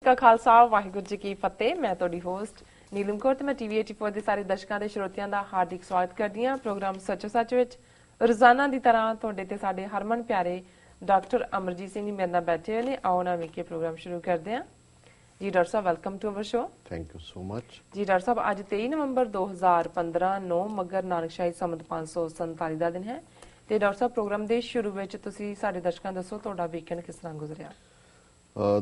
का खालसा वाहिगुरू जी की फतेह। मैं ਤੁਹਾਡੀ ਹੋਸਟ ਨੀਲਮ ਕੌਰ ਤੇ ਮੈਂ ਟੀਵੀ 84 ਦੇ ਸਾਰੇ ਦਰਸ਼ਕਾਂ ਤੇ ਸਰੋਤਿਆਂ ਦਾ ਹਾਰਦਿਕ ਸਵਾਗਤ ਕਰਦੀ ਹਾਂ ਪ੍ਰੋਗਰਾਮ ਸੱਚੋ ਸੱਚ ਵਿੱਚ। ਰੋਜ਼ਾਨਾ ਦੀ ਤਰ੍ਹਾਂ ਤੁਹਾਡੇ ਤੇ ਸਾਡੇ ਹਰਮਨ ਪਿਆਰੇ ਡਾਕਟਰ ਅਮਰਜੀਤ ਸਿੰਘ ਜੀ ਮੇਰੇ ਨਾਲ ਬੈਠੇ ਹੋਏ ਨੇ। ਆਓ ਨਾ ਵੇਖੀਏ ਪ੍ਰੋਗਰਾਮ ਸ਼ੁਰੂ ਕਰਦੇ ਹਾਂ। ਜੀ ਡਾਕਟਰ ਸਾਹਿਬ welcome to our show. Thank you so much. ਜੀ ਡਾਕਟਰ ਸਾਹਿਬ ਅੱਜ 23 ਨਵੰਬਰ 2015 9 ਮੱਘਰ ਨਾਨਕਸ਼ਾਹੀ ਸੰਮਤ 547 ਦਾ ਦਿਨ ਹੈ ਤੇ ਡਾਕਟਰ ਸਾਹਿਬ ਪ੍ਰੋਗਰਾਮ ਦੇ ਸ਼ੁਰੂ ਵਿੱਚ ਤੁਸੀਂ ਸਾਡੇ ਦਰਸ਼ਕਾਂ ਦੱਸੋ ਤੁਹਾਡਾ ਵੀਕਐਂਡ ਕਿਸ ਤਰ੍ਹਾਂ ਗੁਜ਼ਰਿਆ।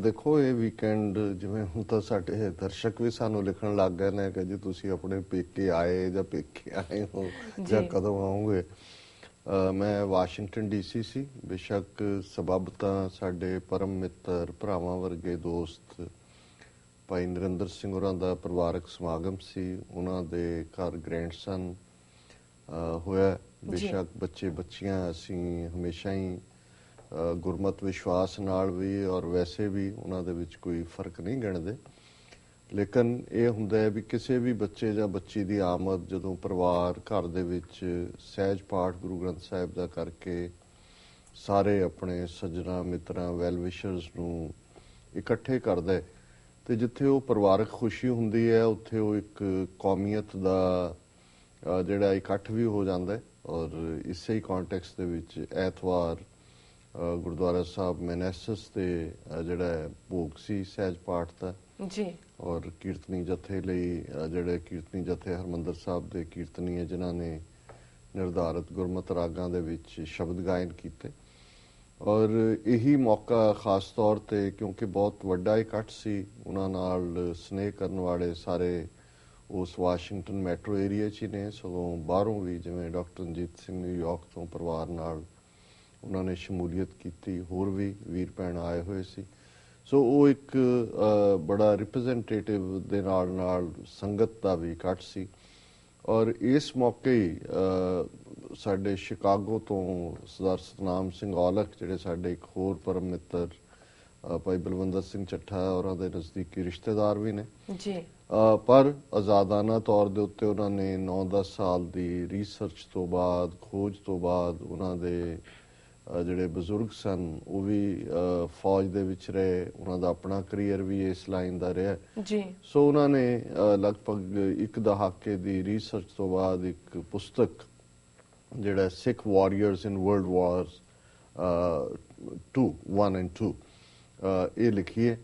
ਦੇਖੋ ਇਹ ਵੀਕਐਂਡ ਜਿਵੇਂ ਹੁਣ ਤਾਂ ਸਾਡੇ ਦਰਸ਼ਕ ਵੀ ਸਾਨੂੰ ਲਿਖਣ ਲੱਗ ਗਏ ਨੇ ਕਿ ਜੀ ਤੁਸੀਂ ਆਪਣੇ ਪੇਕੇ ਆਏ ਜਾਂ ਪੇਕੇ ਆਏ ਹੋ ਜਾਂ ਕਦੋਂ ਆਉਂਗੇ। ਮੈਂ ਵਾਸ਼ਿੰਗਟਨ ਡੀਸੀ ਸੀ। ਬੇਸ਼ੱਕ ਸਬਬ ਤਾਂ ਸਾਡੇ ਪਰਮ ਮਿੱਤਰ ਭਰਾਵਾਂ ਵਰਗੇ ਦੋਸਤ ਭਾਈ ਨਰਿੰਦਰ ਸਿੰਘ ਹੋਰਾਂ ਦਾ ਪਰਿਵਾਰਕ ਸਮਾਗਮ ਸੀ। ਉਹਨਾਂ ਦੇ ਘਰ ਗ੍ਰੈਂਡਸਨ ਹੋਇਆ। ਬੇਸ਼ੱਕ ਬੱਚੇ ਬੱਚੀਆਂ ਅਸੀਂ ਹਮੇਸ਼ਾ ਹੀ ਗੁਰਮਤ ਵਿਸ਼ਵਾਸ ਨਾਲ ਵੀ ਔਰ ਵੈਸੇ ਵੀ ਉਹਨਾਂ ਦੇ ਵਿੱਚ ਕੋਈ ਫਰਕ ਨਹੀਂ ਗਿਣਦੇ, ਲੇਕਿਨ ਇਹ ਹੁੰਦਾ ਹੈ ਵੀ ਕਿਸੇ ਵੀ ਬੱਚੇ ਜਾਂ ਬੱਚੀ ਦੀ ਆਮਦ ਜਦੋਂ ਪਰਿਵਾਰ ਘਰ ਦੇ ਵਿੱਚ ਸਹਿਜ ਪਾਠ ਗੁਰੂ ਗ੍ਰੰਥ ਸਾਹਿਬ ਦਾ ਕਰਕੇ ਸਾਰੇ ਆਪਣੇ ਸੱਜਣਾ ਮਿੱਤਰਾਂ ਵੈਲ ਵਿਸ਼ਰਸ ਨੂੰ ਇਕੱਠੇ ਕਰਦਾ ਤੇ ਜਿੱਥੇ ਉਹ ਪਰਿਵਾਰਕ ਖੁਸ਼ੀ ਹੁੰਦੀ ਹੈ ਉੱਥੇ ਉਹ ਇੱਕ ਕੌਮੀਅਤ ਦਾ ਜਿਹੜਾ ਇਕੱਠ ਵੀ ਹੋ ਜਾਂਦਾ। ਔਰ ਇਸੇ ਹੀ ਕੰਟੈਕਸਟ ਦੇ ਵਿੱਚ ਐਤਵਾਰ ਗੁਰਦੁਆਰਾ ਸਾਹਿਬ ਮੈਨੇਸਸ ਤੇ ਜਿਹੜਾ ਭੋਗ ਸੀ ਸਹਿਜ ਪਾਠ ਦਾ ਜੀ ਔਰ ਕੀਰਤਨੀ ਜਥੇ ਲਈ ਜਿਹੜੇ ਕੀਰਤਨੀ ਜਥੇ ਹਰਮੰਦਰ ਸਾਹਿਬ ਦੇ ਕੀਰਤਨੀ ਹੈ ਜਿਨ੍ਹਾਂ ਨੇ ਨਿਰਧਾਰਿਤ ਗੁਰਮਤ ਰਾਗਾਂ ਦੇ ਵਿੱਚ ਸ਼ਬਦ ਗਾਇਨ ਕੀਤੇ। ਔਰ ਇਹੀ ਮੌਕਾ ਖਾਸ ਤੌਰ ਤੇ ਕਿਉਂਕਿ ਬਹੁਤ ਵੱਡਾ ਇਕੱਠ ਸੀ, ਉਹਨਾਂ ਨਾਲ ਸਨੇਹ ਕਰਨ ਵਾਲੇ ਸਾਰੇ ਉਸ ਵਾਸ਼ਿੰਗਟਨ ਮੈਟਰੋ ਏਰੀਆ 'ਚ ਹੀ ਨੇ, ਸਗੋਂ ਬਾਹਰੋਂ ਵੀ ਜਿਵੇਂ ਡਾਕਟਰ ਰਣਜੀਤ ਸਿੰਘ ਨਿਊਯਾਰਕ ਤੋਂ ਪਰਿਵਾਰ ਨਾਲ ਉਹਨਾਂ ਨੇ ਸ਼ਮੂਲੀਅਤ ਕੀਤੀ, ਹੋਰ ਵੀ ਵੀਰ ਭੈਣ ਆਏ ਹੋਏ ਸੀ। ਸੋ ਉਹ ਇੱਕ ਬੜਾ ਰਿਪਰੈਜ਼ੈਂਟੇਟਿਵ ਦੇ ਨਾਲ ਨਾਲ ਸੰਗਤ ਦਾ ਵੀ ਇਕੱਠ ਸੀ। ਔਰ ਇਸ ਮੌਕੇ ਹੀ ਸਾਡੇ ਸ਼ਿਕਾਗੋ ਤੋਂ ਸਰਦਾਰ ਸਤਨਾਮ ਸਿੰਘ ਔਲਖ ਜਿਹੜੇ ਸਾਡੇ ਇੱਕ ਹੋਰ ਪਰਮ ਮਿੱਤਰ ਭਾਈ ਬਲਵੰਦਰ ਸਿੰਘ ਚੱਠਾ ਔਰਾਂ ਦੇ ਨਜ਼ਦੀਕੀ ਰਿਸ਼ਤੇਦਾਰ ਵੀ ਨੇ ਜੀ, ਪਰ ਆਜ਼ਾਦਾਨਾ ਤੌਰ ਦੇ ਉੱਤੇ ਉਹਨਾਂ ਨੇ 9-10 ਸਾਲ ਦੀ ਰਿਸਰਚ ਤੋਂ ਬਾਅਦ ਖੋਜ ਤੋਂ ਬਾਅਦ ਉਹਨਾਂ ਦੇ ਜਿਹੜੇ ਬਜ਼ੁਰਗ ਸਨ ਉਹ ਵੀ ਫੌਜ ਦੇ ਵਿੱਚ ਰਹੇ, ਉਹਨਾਂ ਦਾ ਆਪਣਾ ਕਰੀਅਰ ਵੀ ਇਸ ਲਾਈਨ ਦਾ ਰਿਹਾ ਜੀ। ਸੋ ਉਹਨਾਂ ਨੇ ਲਗਭਗ ਇੱਕ ਦਹਾਕੇ ਦੀ ਰਿਸਰਚ ਤੋਂ ਬਾਅਦ ਇੱਕ ਪੁਸਤਕ ਜਿਹੜਾ Sikh warriors in world wars 1 and 2 ਇਹ ਲਿਖੀ ਹੈ।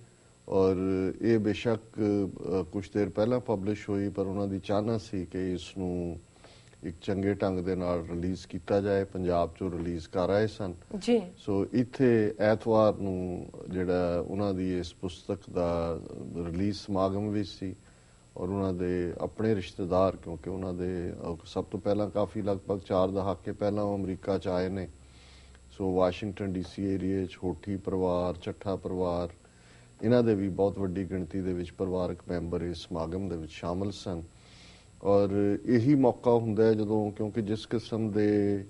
ਔਰ ਇਹ ਬੇਸ਼ੱਕ ਕੁਛ ਦੇਰ ਪਹਿਲਾਂ ਪਬਲਿਸ਼ ਹੋਈ, ਪਰ ਉਹਨਾਂ ਦੀ ਚਾਹਨਾ ਸੀ ਕਿ ਇਸ ਨੂੰ ਇੱਕ ਚੰਗੇ ਢੰਗ ਦੇ ਨਾਲ ਰਿਲੀਜ਼ ਕੀਤਾ ਜਾਏ। ਪੰਜਾਬ 'ਚੋਂ ਰਿਲੀਜ਼ ਕਰ ਆਏ ਸਨ ਜੀ। ਸੋ ਇੱਥੇ ਐਤਵਾਰ ਨੂੰ ਜਿਹੜਾ ਉਹਨਾਂ ਦੀ ਇਸ ਪੁਸਤਕ ਦਾ ਰਿਲੀਜ਼ ਸਮਾਗਮ ਵੀ ਸੀ ਔਰ ਉਹਨਾਂ ਦੇ ਆਪਣੇ ਰਿਸ਼ਤੇਦਾਰ, ਕਿਉਂਕਿ ਉਹਨਾਂ ਦੇ ਸਭ ਤੋਂ ਪਹਿਲਾਂ ਕਾਫੀ ਲਗਭਗ 4 ਦਹਾਕੇ ਪਹਿਲਾਂ ਉਹ ਅਮਰੀਕਾ 'ਚ ਆਏ ਨੇ। ਸੋ ਵਾਸ਼ਿੰਗਟਨ ਡੀਸੀ ਏਰੀਏ 'ਚ ਹੋਠੀ ਪਰਿਵਾਰ, ਚੱਠਾ ਪਰਿਵਾਰ, ਇਹਨਾਂ ਦੇ ਵੀ ਬਹੁਤ ਵੱਡੀ ਗਿਣਤੀ ਦੇ ਵਿੱਚ ਪਰਿਵਾਰਕ ਮੈਂਬਰ ਇਸ ਸਮਾਗਮ ਦੇ ਵਿੱਚ ਸ਼ਾਮਲ ਸਨ। ਔਰ ਇਹੀ ਮੌਕਾ ਹੁੰਦਾ ਹੈ ਜਦੋਂ, ਕਿਉਂਕਿ ਜਿਸ ਕਿਸਮ ਦੇ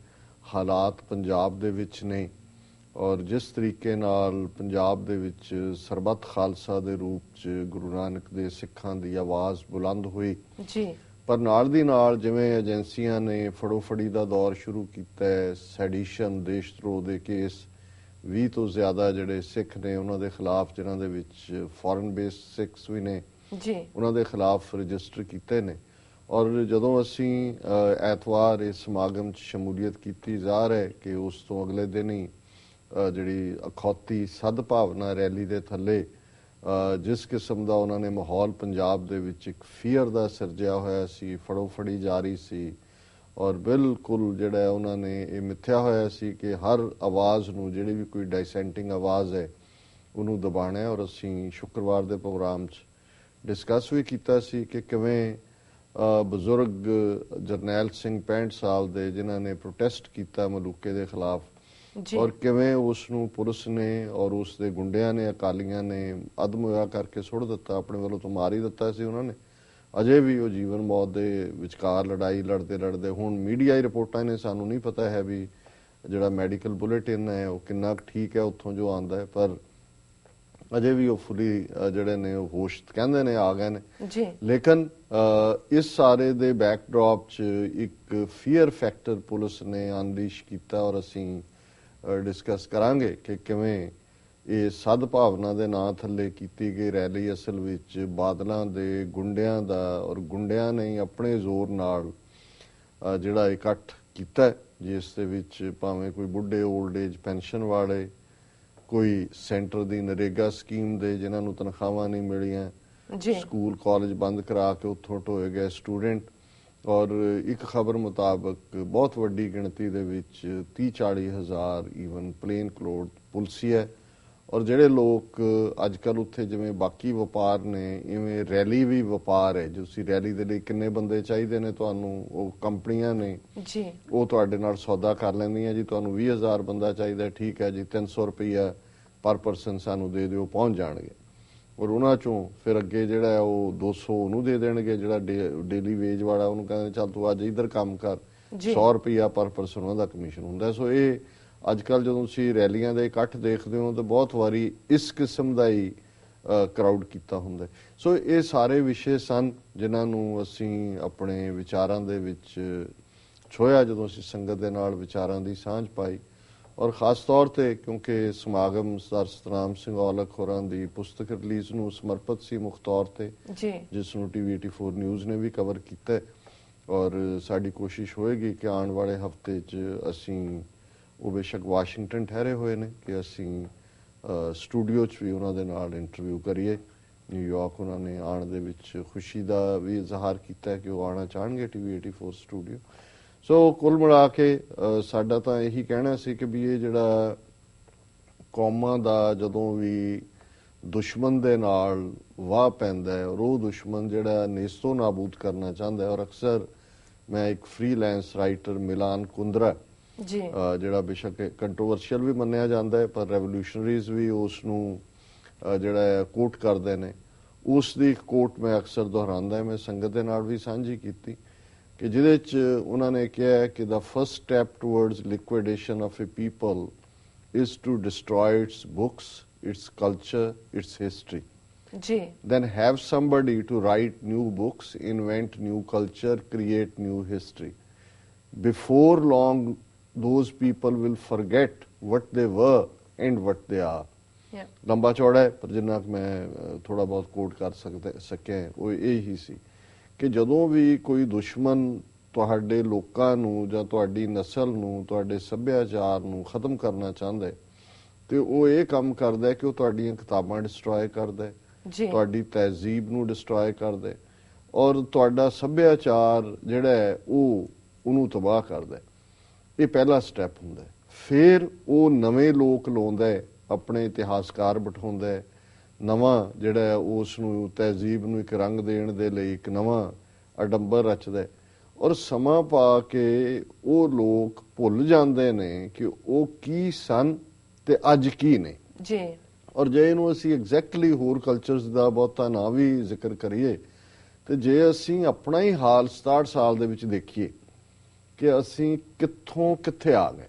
ਹਾਲਾਤ ਪੰਜਾਬ ਦੇ ਵਿੱਚ ਨੇ ਔਰ ਜਿਸ ਤਰੀਕੇ ਨਾਲ ਪੰਜਾਬ ਦੇ ਵਿੱਚ ਸਰਬੱਤ ਖਾਲਸਾ ਦੇ ਰੂਪ 'ਚ ਗੁਰੂ ਨਾਨਕ ਦੇ ਸਿੱਖਾਂ ਦੀ ਆਵਾਜ਼ ਬੁਲੰਦ ਹੋਈ ਜੀ, ਪਰ ਨਾਲ ਦੀ ਨਾਲ ਜਿਵੇਂ ਏਜੰਸੀਆਂ ਨੇ ਫੜੋ ਫੜੀ ਦਾ ਦੌਰ ਸ਼ੁਰੂ ਕੀਤਾ ਹੈ, ਸੈਡੀਸ਼ਨ ਦੇਸ਼ ਧਰੋਹ ਦੇ ਕੇਸ 20 ਤੋਂ ਜ਼ਿਆਦਾ ਜਿਹੜੇ ਸਿੱਖ ਨੇ ਉਹਨਾਂ ਦੇ ਖਿਲਾਫ, ਜਿਨ੍ਹਾਂ ਦੇ ਵਿੱਚ ਫੋਰਨ ਬੇਸਡ ਸਿੱਖਸ ਵੀ ਨੇ ਜੀ, ਉਹਨਾਂ ਦੇ ਖਿਲਾਫ ਰਜਿਸਟਰ ਕੀਤੇ ਨੇ। ਔਰ ਜਦੋਂ ਅਸੀਂ ਐਤਵਾਰ ਇਸ ਸਮਾਗਮ 'ਚ ਸ਼ਮੂਲੀਅਤ ਕੀਤੀ ਜਾ ਰਿਹਾ ਕਿ ਉਸ ਤੋਂ ਅਗਲੇ ਦਿਨ ਹੀ ਜਿਹੜੀ ਅਖੌਤੀ ਸਦਭਾਵਨਾ ਰੈਲੀ ਦੇ ਥੱਲੇ ਜਿਸ ਕਿਸਮ ਦਾ ਉਹਨਾਂ ਨੇ ਮਾਹੌਲ ਪੰਜਾਬ ਦੇ ਵਿੱਚ ਇੱਕ ਫੀਅਰ ਦਾ ਸਿਰਜਿਆ ਹੋਇਆ ਸੀ, ਫੜੋ ਫੜੀ ਜਾਰੀ ਸੀ ਔਰ ਬਿਲਕੁਲ ਜਿਹੜਾ ਉਹਨਾਂ ਨੇ ਇਹ ਮਿੱਥਿਆ ਹੋਇਆ ਸੀ ਕਿ ਹਰ ਆਵਾਜ਼ ਨੂੰ, ਜਿਹੜੀ ਵੀ ਕੋਈ ਡਾਈਸੈਂਟਿੰਗ ਆਵਾਜ਼ ਹੈ ਉਹਨੂੰ ਦਬਾਉਣਾ। ਔਰ ਅਸੀਂ ਸ਼ੁੱਕਰਵਾਰ ਦੇ ਪ੍ਰੋਗਰਾਮ 'ਚ ਡਿਸਕਸ ਵੀ ਕੀਤਾ ਸੀ ਕਿ ਕਿਵੇਂ ਬਜ਼ੁਰਗ ਜਰਨੈਲ ਸਿੰਘ 65 ਸਾਲ ਦੇ ਜਿਨ੍ਹਾਂ ਨੇ ਪ੍ਰੋਟੈਸਟ ਕੀਤਾ ਮਲੂਕੇ ਦੇ ਖਿਲਾਫ ਔਰ ਕਿਵੇਂ ਉਸ ਨੂੰ ਪੁਲਿਸ ਨੇ ਔਰ ਉਸ ਦੇ ਗੁੰਡਿਆਂ ਨੇ, ਅਕਾਲੀਆਂ ਨੇ ਅਦਮ ਹੋਇਆ ਕਰਕੇ ਸੁੱਟ ਦਿੱਤਾ, ਆਪਣੇ ਵੱਲੋਂ ਤੋਂ ਮਾਰ ਹੀ ਦਿੱਤਾ ਸੀ ਉਹਨਾਂ ਨੇ। ਅਜੇ ਵੀ ਉਹ ਜੀਵਨ ਮੌਤ ਦੇ ਵਿਚਕਾਰ ਲੜਾਈ ਲੜਦੇ ਹੁਣ ਮੀਡੀਆ ਹੀ ਰਿਪੋਰਟਾਂ ਨੇ, ਸਾਨੂੰ ਨਹੀਂ ਪਤਾ ਹੈ ਵੀ ਜਿਹੜਾ ਮੈਡੀਕਲ ਬੁਲੇਟਿਨ ਹੈ ਉਹ ਕਿੰਨਾ ਠੀਕ ਹੈ ਉੱਥੋਂ ਜੋ ਆਉਂਦਾ ਹੈ, ਪਰ ਅਜੇ ਵੀ ਉਹ ਫੁੱਲੀ ਜਿਹੜੇ ਨੇ ਉਹ ਹੋਸ਼ ਕਹਿੰਦੇ ਨੇ ਆ ਗਏ ਨੇ ਜੀ। ਲੇਕਿਨ ਇਸ ਸਾਰੇ ਦੇ ਬੈਕਡ੍ਰੌਪ 'ਚ ਇੱਕ ਫੀਅਰ ਫੈਕਟਰ ਪੁਲਿਸ ਨੇ ਅਨਲੀਸ਼ ਕੀਤਾ ਔਰ ਅਸੀਂ ਡਿਸਕਸ ਕਰਾਂਗੇ ਕਿ ਕਿਵੇਂ ਇਹ ਸਦਭਾਵਨਾ ਦੇ ਨਾਂ ਥੱਲੇ ਕੀਤੀ ਗਈ ਰੈਲੀ ਅਸਲ ਵਿੱਚ ਬਾਦਲਾਂ ਦੇ ਗੁੰਡਿਆਂ ਦਾ ਔਰ ਗੁੰਡਿਆਂ ਨੇ ਆਪਣੇ ਜ਼ੋਰ ਨਾਲ ਜਿਹੜਾ ਇਕੱਠ ਕੀਤਾ, ਜਿਸ ਦੇ ਵਿੱਚ ਭਾਵੇਂ ਕੋਈ ਬੁੱਢੇ 올ਡ ਏਜ ਪੈਨਸ਼ਨ ਵਾਲੇ, ਕੋਈ ਸੈਂਟਰ ਦੀ ਨਰੇਗਾ ਸਕੀਮ ਦੇ ਜਿਨ੍ਹਾਂ ਨੂੰ ਤਨਖਾਹਾਂ ਨਹੀਂ ਮਿਲੀਆਂ, ਸਕੂਲ ਕਾਲਜ ਬੰਦ ਕਰਾ ਕੇ ਉੱਥੋਂ ਢੋਏ ਗਏ ਸਟੂਡੈਂਟ, ਔਰ ਇੱਕ ਖਬਰ ਮੁਤਾਬਕ ਬਹੁਤ ਵੱਡੀ ਗਿਣਤੀ ਦੇ ਵਿੱਚ 30-40 ਹਜ਼ਾਰ ਈਵਨ ਪਲੇਨ ਕਲੋਥ ਪੁਲਿਸ ਹੈ। ਔਰ ਜਿਹੜੇ ਲੋਕ ਅੱਜ ਕੱਲ੍ਹ ਉੱਥੇ ਜਿਵੇਂ ਬਾਕੀ ਵਪਾਰ ਨੇ, ਇਵੇਂ ਰੈਲੀ ਵੀ ਵਪਾਰ ਹੈ। ਤੁਸੀਂ ਰੈਲੀ ਦੇ ਲਈ ਕਿੰਨੇ ਬੰਦੇ ਚਾਹੀਦੇ ਨੇ ਤੁਹਾਨੂੰ, ਉਹ ਕੰਪਨੀਆਂ ਨੇ ਜੀ ਉਹ ਤੁਹਾਡੇ ਨਾਲ ਸੌਦਾ ਕਰ ਲੈਂਦੀਆਂ ਜੀ, ਤੁਹਾਨੂੰ 20,000 ਬੰਦਾ ਚਾਹੀਦਾ, ਠੀਕ ਹੈ ਜੀ 300 ਰੁਪਈਆ ਪਰ ਪਰਸਨ ਸਾਨੂੰ ਦੇ ਦਿਓ, ਪਹੁੰਚ ਜਾਣਗੇ। ਔਰ ਉਹਨਾਂ ਚੋਂ ਫਿਰ ਅੱਗੇ ਜਿਹੜਾ ਉਹ 200 ਉਹਨੂੰ ਦੇ ਦੇਣਗੇ, ਜਿਹੜਾ ਡੇਲੀ ਵੇਜ ਵਾਲਾ ਉਹਨੂੰ ਕਹਿੰਦੇ ਚੱਲ ਤੂੰ ਅੱਜ ਇੱਧਰ ਕੰਮ ਕਰ, 100 ਰੁਪਈਆ ਪਰ ਪਰਸਨ ਉਹਨਾਂ ਦਾ ਕਮਿਸ਼ਨ ਹੁੰਦਾ। ਸੋ ਇਹ ਅੱਜ ਕੱਲ੍ਹ ਜਦੋਂ ਤੁਸੀਂ ਰੈਲੀਆਂ ਦੇ ਇਕੱਠ ਦੇਖਦੇ ਹੋ ਤਾਂ ਬਹੁਤ ਵਾਰੀ ਇਸ ਕਿਸਮ ਦਾ ਹੀ ਕਰਾਊਡ ਕੀਤਾ ਹੁੰਦਾ। ਸੋ ਇਹ ਸਾਰੇ ਵਿਸ਼ੇ ਸਨ ਜਿਨ੍ਹਾਂ ਨੂੰ ਅਸੀਂ ਆਪਣੇ ਵਿਚਾਰਾਂ ਦੇ ਵਿੱਚ ਛੋਇਆ ਜਦੋਂ ਅਸੀਂ ਸੰਗਤ ਦੇ ਨਾਲ ਵਿਚਾਰਾਂ ਦੀ ਸਾਂਝ ਪਾਈ। ਔਰ ਖਾਸ ਤੌਰ ਤੇ ਕਿਉਂਕਿ ਸਮਾਗਮ ਸਰ ਸਤਨਾਮ ਸਿੰਘ ਔਲਖ ਹੋਰਾਂ ਦੀ ਪੁਸਤਕ ਰਿਲੀਜ਼ ਨੂੰ ਸਮਰਪਿਤ ਸੀ ਮੁੱਖ ਤੌਰ ਤੇ, ਜਿਸ ਨੂੰ TV 84 ਨਿਊਜ਼ ਨੇ ਵੀ ਕਵਰ ਕੀਤਾ। ਔਰ ਸਾਡੀ ਕੋਸ਼ਿਸ਼ ਹੋਏਗੀ ਕਿ ਆਉਣ ਵਾਲੇ ਹਫ਼ਤੇ 'ਚ ਅਸੀਂ, ਉਹ ਬੇਸ਼ੱਕ ਵਾਸ਼ਿੰਗਟਨ ਠਹਿਰੇ ਹੋਏ ਨੇ, ਕਿ ਅਸੀਂ ਸਟੂਡੀਓ 'ਚ ਵੀ ਉਹਨਾਂ ਦੇ ਨਾਲ ਇੰਟਰਵਿਊ ਕਰੀਏ। ਨਿਊਯਾਰਕ ਉਹਨਾਂ ਨੇ ਆਉਣ ਦੇ ਵਿੱਚ ਖੁਸ਼ੀ ਦਾ ਵੀ ਇਜ਼ਹਾਰ ਕੀਤਾ ਕਿ ਉਹ ਆਉਣਾ ਚਾਹਣਗੇ TV 84 ਸਟੂਡੀਓ। ਸੋ ਕੁੱਲ ਮਿਲਾ ਕੇ ਸਾਡਾ ਤਾਂ ਇਹੀ ਕਹਿਣਾ ਸੀ ਕਿ ਵੀ ਇਹ ਜਿਹੜਾ ਕੌਮਾਂ ਦਾ ਜਦੋਂ ਵੀ ਦੁਸ਼ਮਣ ਦੇ ਨਾਲ ਵਾਹ ਪੈਂਦਾ ਹੈ ਔਰ ਉਹ ਦੁਸ਼ਮਣ ਜਿਹੜਾ ਨੇਸਤੋ ਨਾਬੂਦ ਕਰਨਾ ਚਾਹੁੰਦਾ ਹੈ, ਔਰ ਅਕਸਰ ਮੈਂ ਇੱਕ ਫ੍ਰੀਲੈਂਸ ਰਾਈਟਰ ਮਿਲਾਨ ਕੁੰਦਰਾ ਜਿਹੜਾ ਬੇਸ਼ੱਕ ਕੰਟਰੋਵਰਸ਼ੀਅਲ ਵੀ ਮੰਨਿਆ ਜਾਂਦਾ ਹੈ ਪਰ ਰੈਵੋਲੂਸ਼ਨਰੀਜ਼ ਵੀ ਉਸ ਨੂੰ ਜਿਹੜਾ ਕੋਟ ਕਰਦੇ ਨੇ, ਉਸ ਦੀ ਇੱਕ ਕੋਟ ਮੈਂ ਅਕਸਰ ਦੁਹਰਾਉਂਦਾ, ਮੈਂ ਸੰਗਤ ਦੇ ਨਾਲ ਵੀ ਸਾਂਝੀ ਕੀਤੀ ਕਿ ਜਿਹਦੇ 'ਚ ਉਹਨਾਂ ਨੇ ਕਿਹਾ ਕਿ the first step towards liquidation of a people is to destroy its books, its culture, its history. Then have somebody to write new books, invent new culture, create new history. Before long, those people will forget what they were and what they are. ਲੰਬਾ ਚੌੜਾ ਹੈ ਪਰ ਜਿੰਨਾ ਮੈਂ ਥੋੜਾ ਬਹੁਤ ਕੋਟ ਕਰ ਸਕਿਆ ਉਹ ਇਹ ਹੀ ਸੀ ਕਿ ਜਦੋਂ ਵੀ ਕੋਈ ਦੁਸ਼ਮਣ ਤੁਹਾਡੇ ਲੋਕਾਂ ਨੂੰ ਜਾਂ ਤੁਹਾਡੀ ਨਸਲ ਨੂੰ, ਤੁਹਾਡੇ ਸੱਭਿਆਚਾਰ ਨੂੰ ਖਤਮ ਕਰਨਾ ਚਾਹੁੰਦਾ ਹੈ ਤੇ ਉਹ ਇਹ ਕੰਮ ਕਰਦਾ ਹੈ ਕਿ ਉਹ ਤੁਹਾਡੀਆਂ ਕਿਤਾਬਾਂ ਡਿਸਟਰੋਏ ਕਰਦਾ ਹੈ, ਤੁਹਾਡੀ ਤਹਿਜ਼ੀਬ ਨੂੰ ਡਿਸਟਰੋਏ ਕਰਦਾ ਹੈ ਔਰ ਤੁਹਾਡਾ ਸੱਭਿਆਚਾਰ ਜਿਹੜਾ ਹੈ ਉਹਨੂੰ ਤਬਾਹ ਕਰਦਾ ਹੈ। ਇਹ ਪਹਿਲਾ ਸਟੈਪ ਹੁੰਦਾ ਹੈ। ਫਿਰ ਉਹ ਨਵੇਂ ਲੋਕ ਲਾਉਂਦਾ ਹੈ, ਆਪਣੇ ਇਤਿਹਾਸਕਾਰ ਬਿਠਾਉਂਦਾ ਹੈ, ਨਵਾਂ ਜਿਹੜਾ ਹੈ ਉਸ ਨੂੰ ਤਹਿਜ਼ੀਬ ਨੂੰ ਇੱਕ ਰੰਗ ਦੇਣ ਦੇ ਲਈ ਇੱਕ ਨਵਾਂ ਅਡੰਬਰ ਰਚਦਾ ਹੈ ਔਰ ਸਮਾਂ ਪਾ ਕੇ ਉਹ ਲੋਕ ਭੁੱਲ ਜਾਂਦੇ ਨੇ ਕਿ ਉਹ ਕੀ ਸਨ ਤੇ ਅੱਜ ਕੀ ਨੇ। ਔਰ ਜੇ ਇਹਨੂੰ ਅਸੀਂ ਐਗਜ਼ੈਕਟਲੀ ਹੋਰ ਕਲਚਰਸ ਦਾ ਬਹੁਤਾ ਨਾ ਵੀ ਜ਼ਿਕਰ ਕਰੀਏ ਤੇ ਜੇ ਅਸੀਂ ਆਪਣਾ ਹੀ ਹਾਲ 67 ਸਾਲ ਦੇ ਵਿੱਚ ਦੇਖੀਏ ਕਿ ਅਸੀਂ ਕਿੱਥੋਂ ਕਿੱਥੇ ਆ ਗਏ,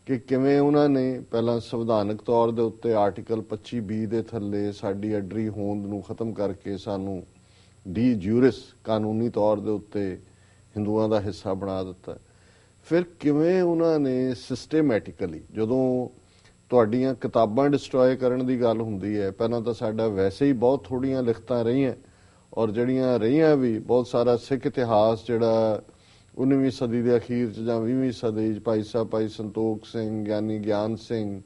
ਕਿ ਕਿਵੇਂ ਉਹਨਾਂ ਨੇ ਪਹਿਲਾਂ ਸੰਵਿਧਾਨਕ ਤੌਰ ਦੇ ਉੱਤੇ ਆਰਟੀਕਲ 25B ਦੇ ਥੱਲੇ ਸਾਡੀ ਅਡਰੀ ਹੋਂਦ ਨੂੰ ਖਤਮ ਕਰਕੇ ਸਾਨੂੰ ਡੀ ਜਿਊਰਿਸ ਕਾਨੂੰਨੀ ਤੌਰ ਦੇ ਉੱਤੇ ਹਿੰਦੂਆਂ ਦਾ ਹਿੱਸਾ ਬਣਾ ਦਿੱਤਾ। ਫਿਰ ਕਿਵੇਂ ਉਹਨਾਂ ਨੇ ਸਿਸਟੇਮੈਟਿਕਲੀ ਜਦੋਂ ਤੁਹਾਡੀਆਂ ਕਿਤਾਬਾਂ ਡਿਸਟਰੋਏ ਕਰਨ ਦੀ ਗੱਲ ਹੁੰਦੀ ਹੈ, ਪਹਿਲਾਂ ਤਾਂ ਸਾਡਾ ਵੈਸੇ ਹੀ ਬਹੁਤ ਥੋੜੀਆਂ ਲਿਖਤਾਂ ਰਹੀਆਂ ਔਰ ਜਿਹੜੀਆਂ ਰਹੀਆਂ ਵੀ ਬਹੁਤ ਸਾਰਾ ਸਿੱਖ ਇਤਿਹਾਸ ਜਿਹੜਾ 19ਵੀਂ ਸਦੀ ਦੇ ਅਖੀਰ 'ਚ ਜਾਂ 20ਵੀਂ ਸਦੀ 'ਚ ਭਾਈ ਸਾਹਿਬ ਭਾਈ ਸੰਤੋਖ ਸਿੰਘ, ਗਿਆਨੀ ਗਿਆਨ ਸਿੰਘ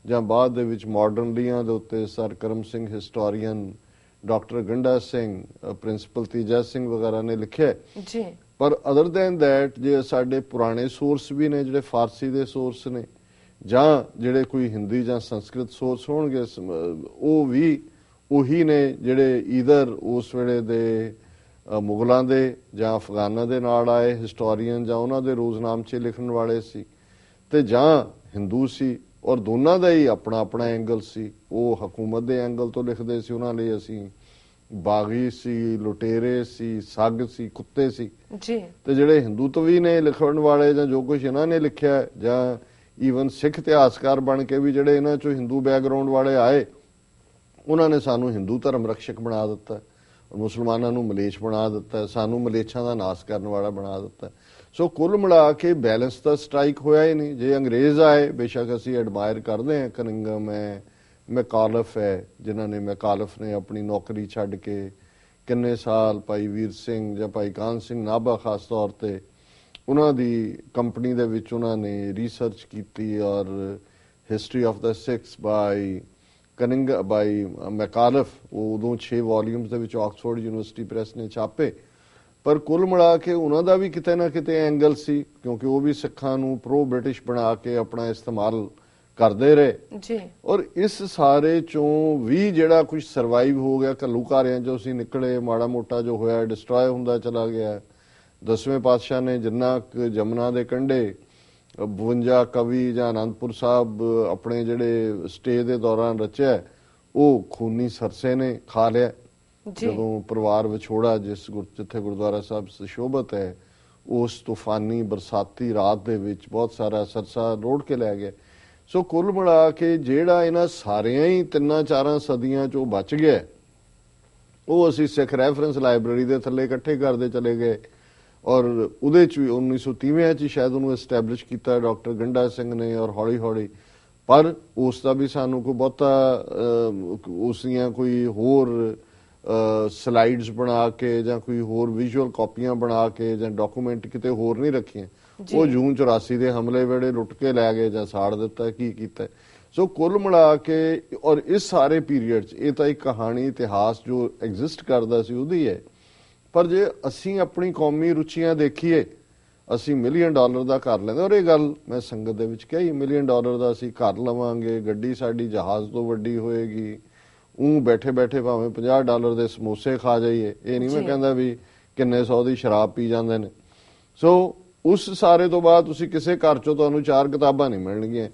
ਜਾਂ ਬਾਅਦ ਦੇ ਵਿੱਚ ਮਾਡਰਨਲੀਆਂ ਦੇ ਉੱਤੇ sir Karam Singh historian, doctor Ganda Singh, principal ਤੀਜਾ ਸਿੰਘ ਵਗੈਰਾ ਨੇ ਲਿਖਿਆ ਪਰ ਅਦਰ ਦੈਨ ਦੈਟ ਜੇ ਸਾਡੇ ਪੁਰਾਣੇ ਸੋਰਸ ਵੀ ਨੇ ਜਿਹੜੇ ਫਾਰਸੀ ਦੇ ਸੋਰਸ ਨੇ ਜਾਂ ਜਿਹੜੇ ਕੋਈ ਹਿੰਦੀ ਜਾਂ ਸੰਸਕ੍ਰਿਤ ਸੋਰਸ ਹੋਣਗੇ ਉਹ ਵੀ ਉਹੀ ਨੇ ਜਿਹੜੇ ਈਦਰ ਉਸ ਵੇਲੇ ਦੇ ਮੁਗਲਾਂ ਦੇ ਜਾਂ ਅਫਗਾਨਾਂ ਦੇ ਨਾਲ ਆਏ ਹਿਸਟੋਰੀਅਨ ਜਾਂ ਉਹਨਾਂ ਦੇ ਰੋਜ਼ਨਾਮਚੇ ਲਿਖਣ ਵਾਲੇ ਸੀ ਤੇ ਜਾਂ ਹਿੰਦੂ ਸੀ ਔਰ ਦੋਨਾਂ ਦਾ ਹੀ ਆਪਣਾ ਆਪਣਾ ਐਂਗਲ ਸੀ। ਉਹ ਹਕੂਮਤ ਦੇ ਐਂਗਲ ਤੋਂ ਲਿਖਦੇ ਸੀ, ਉਹਨਾਂ ਲਈ ਅਸੀਂ ਬਾਗੀ ਸੀ, ਲੁਟੇਰੇ ਸੀ, ਸੱਗ ਸੀ, ਕੁੱਤੇ ਸੀ ਤੇ ਜਿਹੜੇ ਹਿੰਦੂਤਵੀ ਨੇ ਲਿਖਣ ਵਾਲੇ ਜਾਂ ਜੋ ਕੁਝ ਇਹਨਾਂ ਨੇ ਲਿਖਿਆ ਜਾਂ ਈਵਨ ਸਿੱਖ ਇਤਿਹਾਸਕਾਰ ਬਣ ਕੇ ਵੀ ਜਿਹੜੇ ਇਹਨਾਂ ਚੋਂ ਹਿੰਦੂ ਬੈਕਗਰਾਉਂਡ ਵਾਲੇ ਆਏ ਉਹਨਾਂ ਨੇ ਸਾਨੂੰ ਹਿੰਦੂ ਧਰਮ ਰਕਸ਼ਕ ਬਣਾ ਦਿੱਤਾ, ਮੁਸਲਮਾਨਾਂ ਨੂੰ ਮਲੇਛ ਬਣਾ ਦਿੱਤਾ, ਸਾਨੂੰ ਮਲੇਛਾਂ ਦਾ ਨਾਸ਼ ਕਰਨ ਵਾਲਾ ਬਣਾ ਦਿੱਤਾ। ਸੋ ਕੁੱਲ ਮਿਲਾ ਕੇ ਬੈਲੈਂਸ ਤਾਂ ਸਟ੍ਰਾਈਕ ਹੋਇਆ ਹੀ ਨਹੀਂ। ਜੇ ਅੰਗਰੇਜ਼ ਆਏ, ਬੇਸ਼ੱਕ ਅਸੀਂ ਐਡਮਾਇਰ ਕਰਦੇ ਹਾਂ, ਕਨਿੰਗਮ ਹੈ, ਮੈਕਾਲਫ ਹੈ, ਜਿਨ੍ਹਾਂ ਨੇ ਮੈਕਾਲਫ ਨੇ ਆਪਣੀ ਨੌਕਰੀ ਛੱਡ ਕੇ ਕਿੰਨੇ ਸਾਲ ਭਾਈ ਵੀਰ ਸਿੰਘ ਜਾਂ ਭਾਈ ਕਾਹਨ ਸਿੰਘ ਨਾਭਾ ਖਾਸ ਤੌਰ ਤੇ ਉਹਨਾਂ ਦੀ ਕੰਪਨੀ ਦੇ ਵਿੱਚ ਉਹਨਾਂ ਨੇ ਰਿਸਰਚ ਕੀਤੀ ਔਰ history of the six by Macauliffe ਉਹ ਉਦੋਂ 6 ਵੋਲੀਅਮਸ ਦੇ ਵਿੱਚ ਆਕਸਫੋਰਡ ਯੂਨੀਵਰਸਿਟੀ ਪ੍ਰੈਸ ਨੇ ਛਾਪੇ। ਪਰ ਕੁੱਲ ਮਿਲਾ ਕੇ ਉਹਨਾਂ ਦਾ ਵੀ ਕਿਤੇ ਨਾ ਕਿਤੇ ਐਂਗਲ ਸੀ, ਕਿਉਂਕਿ ਉਹ ਵੀ ਸਿੱਖਾਂ ਨੂੰ ਪ੍ਰੋ ਬ੍ਰਿਟਿਸ਼ ਬਣਾ ਕੇ ਆਪਣਾ ਇਸਤੇਮਾਲ ਕਰਦੇ ਰਹੇ ਜੀ। ਔਰ ਇਸ ਸਾਰੇ ਚੋਂ ਵੀ ਜਿਹੜਾ ਕੁਝ ਸਰਵਾਈਵ ਹੋ ਗਿਆ, ਘੱਲੂਘਾਰਿਆਂ ਚੋਂ ਅਸੀਂ ਨਿਕਲੇ, ਮਾੜਾ ਮੋਟਾ ਜੋ ਹੋਇਆ ਡਿਸਟਰੋਏ ਹੁੰਦਾ ਚਲਾ ਗਿਆ। 10ਵੇਂ ਪਾਤਸ਼ਾਹ ਨੇ ਜਿੰਨਾ ਕੁ ਜਮਨਾ ਦੇ ਕੰਢੇ 52 ਕਵੀ ਜਾਂ ਅਨੰਦਪੁਰ ਸਾਹਿਬ ਆਪਣੇ ਜਿਹੜੇ ਸਟੇ ਦੇ ਦੌਰਾਨ ਰਚਿਆ, ਉਹ ਖੂਨੀ ਸਰਸੇ ਨੇ ਖਾ ਲਿਆ। ਜਦੋਂ ਪਰਿਵਾਰ ਵਿਛੋੜਾ ਜਿੱਥੇ ਗੁਰਦੁਆਰਾ ਸਾਹਿਬ ਸੁਸ਼ੋਭਤ ਹੈ, ਉਸ ਤੂਫਾਨੀ ਬਰਸਾਤੀ ਰਾਤ ਦੇ ਵਿੱਚ ਬਹੁਤ ਸਾਰਾ ਸਰਸਾ ਰੋੜ ਕੇ ਲੈ ਗਿਆ। ਸੋ ਕੁੱਲ ਮਿਲਾ ਕੇ ਜਿਹੜਾ ਇਹਨਾਂ ਸਾਰਿਆਂ ਹੀ 3-4 ਸਦੀਆਂ ਚੋਂ ਬਚ ਗਿਆ, ਉਹ ਅਸੀਂ ਸਿੱਖ ਰੈਫਰੈਂਸ ਲਾਇਬ੍ਰੇਰੀ ਦੇ ਥੱਲੇ ਇਕੱਠੇ ਕਰਦੇ ਚਲੇ ਗਏ ਔਰ ਉਹਦੇ ਚ ਵੀ 1930 ਚ ਸ਼ਾਇਦ ਉਹਨੂੰ ਐਸਟੈਬਲਿਸ਼ ਕੀਤਾ ਡਾਕਟਰ ਗੰਡਾ ਸਿੰਘ ਨੇ ਔਰ ਹੌਲੀ ਹੌਲੀ। ਪਰ ਉਸ ਦਾ ਵੀ ਸਾਨੂੰ ਕੋਈ ਬਹੁਤਾ ਉਸ ਦੀਆਂ ਕੋਈ ਹੋਰ ਸਲਾਈਡਸ ਬਣਾ ਕੇ ਜਾਂ ਕੋਈ ਹੋਰ ਵਿਜ਼ੂਅਲ ਕਾਪੀਆਂ ਬਣਾ ਕੇ ਜਾਂ ਡਾਕੂਮੈਂਟ ਕਿਤੇ ਹੋਰ ਨਹੀਂ ਰੱਖੀਆਂ। ਉਹ ਜੂਨ 84 ਦੇ ਹਮਲੇ ਵੇਲੇ ਲੁੱਟ ਕੇ ਲੈ ਗਏ ਜਾਂ ਸਾੜ ਦਿੱਤਾ, ਕੀ ਕੀਤਾ। ਸੋ ਕੁੱਲ ਮਿਲਾ ਕੇ ਔਰ ਇਸ ਸਾਰੇ ਪੀਰੀਅਡ 'ਚ ਇਹ ਤਾਂ ਇੱਕ ਕਹਾਣੀ ਇਤਿਹਾਸ ਜੋ ਐਗਜ਼ਿਸਟ ਕਰਦਾ ਸੀ ਉਹਦੀ ਹੈ। ਪਰ ਜੇ ਅਸੀਂ ਆਪਣੀ ਕੌਮੀ ਰੁਚੀਆਂ ਦੇਖੀਏ, ਅਸੀਂ $1 ਮਿਲੀਅਨ ਦਾ ਘਰ ਲੈਂਦੇ ਔਰ ਇਹ ਗੱਲ ਮੈਂ ਸੰਗਤ ਦੇ ਵਿੱਚ ਕਹੀ, $1 ਮਿਲੀਅਨ ਦਾ ਅਸੀਂ ਘਰ ਲਵਾਂਗੇ, ਗੱਡੀ ਸਾਡੀ ਜਹਾਜ਼ ਤੋਂ ਵੱਡੀ ਹੋਏਗੀ, ਬੈਠੇ ਬੈਠੇ ਭਾਵੇਂ $50 ਦੇ ਸਮੋਸੇ ਖਾ ਜਾਈਏ। ਇਹ ਨਹੀਂ ਮੈਂ ਕਹਿੰਦਾ ਵੀ ਕਿੰਨੇ 100 ਦੀ ਸ਼ਰਾਬ ਪੀ ਜਾਂਦੇ ਨੇ। ਸੋ ਉਸ ਸਾਰੇ ਤੋਂ ਬਾਅਦ ਤੁਸੀਂ ਕਿਸੇ ਘਰ ਚੋਂ ਤੁਹਾਨੂੰ 4 ਕਿਤਾਬਾਂ ਨਹੀਂ ਮਿਲਣਗੀਆਂ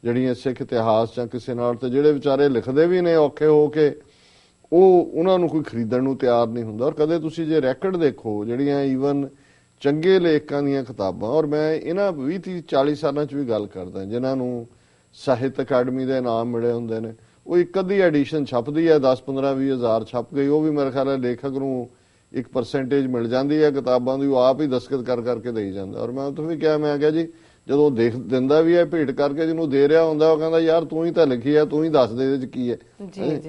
ਜਿਹੜੀਆਂ ਸਿੱਖ ਇਤਿਹਾਸ ਜਾਂ ਕਿਸੇ ਨਾਲ, ਤੇ ਜਿਹੜੇ ਵਿਚਾਰੇ ਲਿਖਦੇ ਵੀ ਨੇ ਔਖੇ ਹੋ ਕੇ, ਉਹਨਾਂ ਨੂੰ ਕੋਈ ਖਰੀਦਣ ਨੂੰ ਤਿਆਰ ਨਹੀਂ ਹੁੰਦਾ। ਔਰ ਕਦੇ ਤੁਸੀਂ ਜੇ ਰੈਕਡ ਦੇਖੋ ਜਿਹੜੀਆਂ ਈਵਨ ਚੰਗੇ ਲੇਖਕਾਂ ਦੀਆਂ ਕਿਤਾਬਾਂ, ਔਰ ਮੈਂ ਇਹਨਾਂ 20-40 ਸਾਲਾਂ 'ਚ ਵੀ ਗੱਲ ਕਰਦਾ ਜਿਨ੍ਹਾਂ ਨੂੰ ਸਾਹਿਤ ਅਕੈਡਮੀ ਦੇ ਇਨਾਮ ਮਿਲੇ ਹੁੰਦੇ ਨੇ, ਉਹ ਇੱਕ ਅੱਧੀ ਐਡੀਸ਼ਨ ਛਪਦੀ ਹੈ, 10-15-20 ਹਜ਼ਾਰ ਛਪ ਗਈ, ਉਹ ਵੀ ਮੇਰੇ ਖਿਆਲ ਹੈ ਲੇਖਕ ਨੂੰ ਇੱਕ ਪਰਸੈਂਟੇਜ ਮਿਲ ਜਾਂਦੀ ਹੈ ਕਿਤਾਬਾਂ ਦੀ, ਉਹ ਆਪ ਹੀ ਦਸਤਖਤ ਕਰਕੇ ਦੇਈ ਜਾਂਦਾ। ਔਰ ਮੈਂ ਉੱਥੇ ਵੀ ਕਿਹਾ, ਮੈਂ ਕਿਹਾ ਜੀ ਜਦੋਂ ਦਿੰਦਾ ਵੀ ਹੈ ਭੇਟ ਕਰਕੇ, ਜਿਹਨੂੰ ਦੇ ਰਿਹਾ ਹੁੰਦਾ ਉਹ ਕਹਿੰਦਾ ਯਾਰ ਤੂੰ ਹੀ ਤਾਂ ਲਿਖੀ ਹੈ, ਤੂੰ ਹੀ ਦੱਸ ਦੇ ਇਹਦੇ 'ਚ ਕੀ ਹੈ।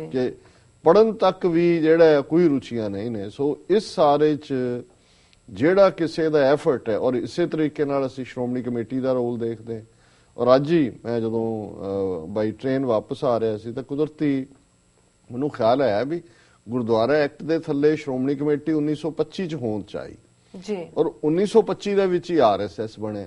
ਕਿ ਪੜ੍ਹਨ ਤੱਕ ਵੀ ਜਿਹੜਾ ਕੋਈ ਰੁਚੀਆਂ ਨਹੀਂ ਨੇ। ਸੋ ਇਸ ਸਾਰੇ 'ਚ ਜਿਹੜਾ ਕਿਸੇ ਦਾ ਐਫਰਟ ਹੈ, ਔਰ ਇਸੇ ਤਰੀਕੇ ਨਾਲ ਅਸੀਂ ਸ਼੍ਰੋਮਣੀ ਕਮੇਟੀ ਦਾ ਰੋਲ ਦੇਖਦੇ। ਔਰ ਅੱਜ ਹੀ ਮੈਂ ਜਦੋਂ ਬਾਈ ਟ੍ਰੇਨ ਵਾਪਸ ਆ ਰਿਹਾ ਸੀ ਤਾਂ ਕੁਦਰਤੀ ਮੈਨੂੰ ਖਿਆਲ ਆਇਆ ਵੀ ਗੁਰਦੁਆਰਾ ਐਕਟ ਦੇ ਥੱਲੇ ਸ਼੍ਰੋਮਣੀ ਕਮੇਟੀ 1925 ਚ ਹੋਂਦ ਚ ਆਈ ਜੀ, ਔਰ 1925 ਦੇ ਵਿੱਚ ਹੀ ਆਰਐਸਐਸ ਬਣੇ।